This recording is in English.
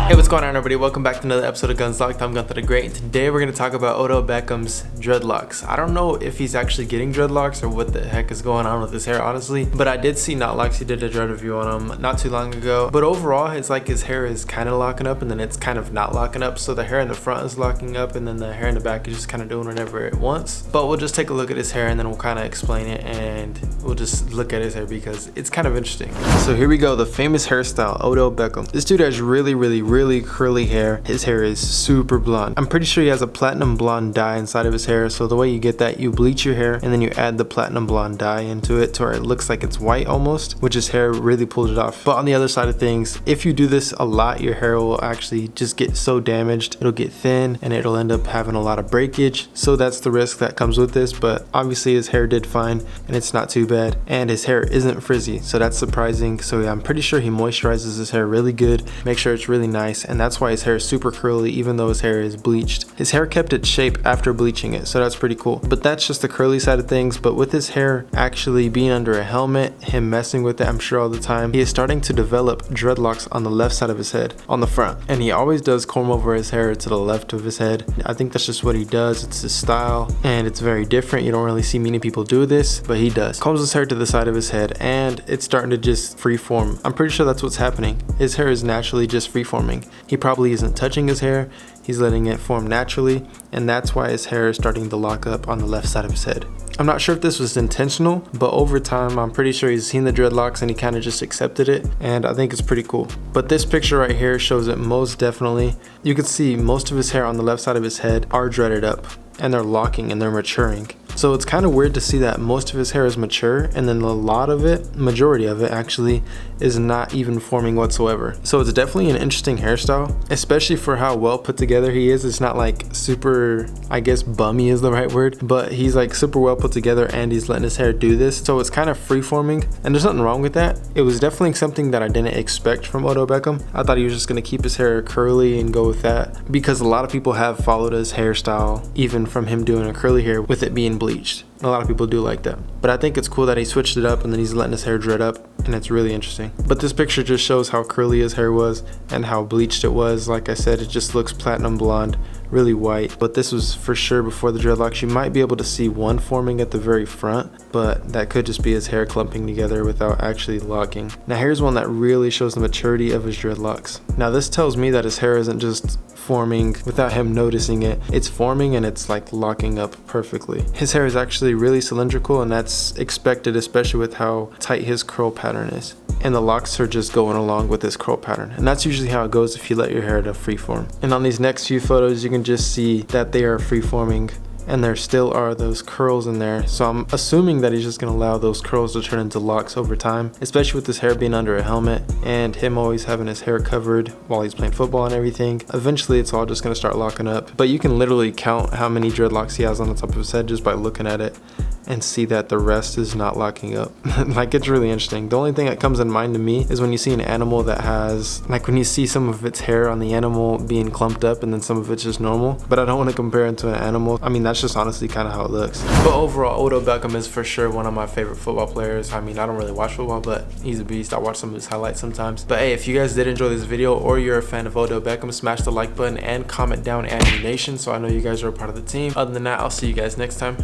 Hey, what's going on, everybody? Welcome back to another episode of Guns Locked. I'm Gunther the Great, and today we're going to talk about Odell Beckham's dreadlocks. I don't know if he's actually getting dreadlocks or what the heck is going on with his hair, honestly, but I did see Knotlocks. He did a dread review on him not too long ago, but overall it's like his hair is kind of locking up and then it's kind of not locking up. So the hair in the front is locking up and then the hair in the back is just kind of doing whatever it wants. But we'll just take a look at his hair and then we'll kind of explain it, and we'll just look at his hair because it's kind of interesting. So here we go, the famous hairstyle, Odell Beckham. This dude has really curly hair. His hair is super blonde. I'm pretty sure he has a platinum blonde dye inside of his hair. So the way you get that, you bleach your hair and then you add the platinum blonde dye into it to where it looks like it's white almost, which his hair really pulls it off. But on the other side of things, if you do this a lot, your hair will actually just get so damaged. It'll get thin and it'll end up having a lot of breakage. So that's the risk that comes with this. But obviously his hair did fine and it's not too bad. And his hair isn't frizzy, so that's surprising. So yeah, I'm pretty sure he moisturizes his hair really good, make sure it's really nice, and that's why his hair is super curly even though his hair is bleached. His hair kept its shape after bleaching it, so that's pretty cool. But that's just the curly side of things. But with his hair actually being under a helmet, him messing with it I'm sure all the time, he is starting to develop dreadlocks on the left side of his head, on the front, and he always does comb over his hair to the left of his head. I think that's just what he does. It's his style and it's very different. You don't really see many people do this, but he does. Combs his hair to the side of his head and it's starting to just freeform. I'm pretty sure that's what's happening. His hair is naturally just freeforming. He probably isn't touching his hair, he's letting it form naturally, and that's why his hair is starting to lock up on the left side of his head. I'm not sure if this was intentional, but over time I'm pretty sure he's seen the dreadlocks and he kind of just accepted it, and I think it's pretty cool. But this picture right here shows it most definitely. You can see most of his hair on the left side of his head are dreaded up and they're locking and they're maturing. So it's kind of weird to see that most of his hair is mature and then a lot of it, majority of it actually, is not even forming whatsoever. So it's definitely an interesting hairstyle, especially for how well put together he is. It's not like super, I guess bummy is the right word, but he's like super well put together and he's letting his hair do this. So it's kind of free forming and there's nothing wrong with that. It was definitely something that I didn't expect from Odell Beckham. I thought he was just gonna keep his hair curly and go with that, because a lot of people have followed his hairstyle even from him doing a curly hair with it being bleached. A lot of people do like that, but I think it's cool that he switched it up and then he's letting his hair dread up, and it's really interesting. But this picture just shows how curly his hair was and how bleached it was. Like I said, it just looks platinum blonde, really white. But this was for sure before the dreadlocks. You might be able to see one forming at the very front, but that could just be his hair clumping together without actually locking. Now here's one that really shows the maturity of his dreadlocks. Now this tells me that his hair isn't just forming without him noticing it. It's forming and it's like locking up perfectly. His hair is actually really cylindrical, and that's expected, especially with how tight his curl pattern is. And the locks are just going along with this curl pattern, and that's usually how it goes if you let your hair to freeform. And on these next few photos you can just see that they are freeforming and there still are those curls in there. So I'm assuming that he's just gonna allow those curls to turn into locks over time, especially with his hair being under a helmet and him always having his hair covered while he's playing football and everything. Eventually it's all just gonna start locking up, but you can literally count how many dreadlocks he has on the top of his head just by looking at it and see that the rest is not locking up. Like, it's really interesting. The only thing that comes in mind to me is when you see an animal that has, like when you see some of its hair on the animal being clumped up and then some of it's just normal, but I don't want to compare it to an animal. I mean, that's just honestly kind of how it looks. But overall, Odell Beckham is for sure one of my favorite football players. I mean, I don't really watch football, but he's a beast. I watch some of his highlights sometimes. But hey, if you guys did enjoy this video or you're a fan of Odell Beckham, smash the like button and comment down Andy Nation so I know you guys are a part of the team. Other than that, I'll see you guys next time.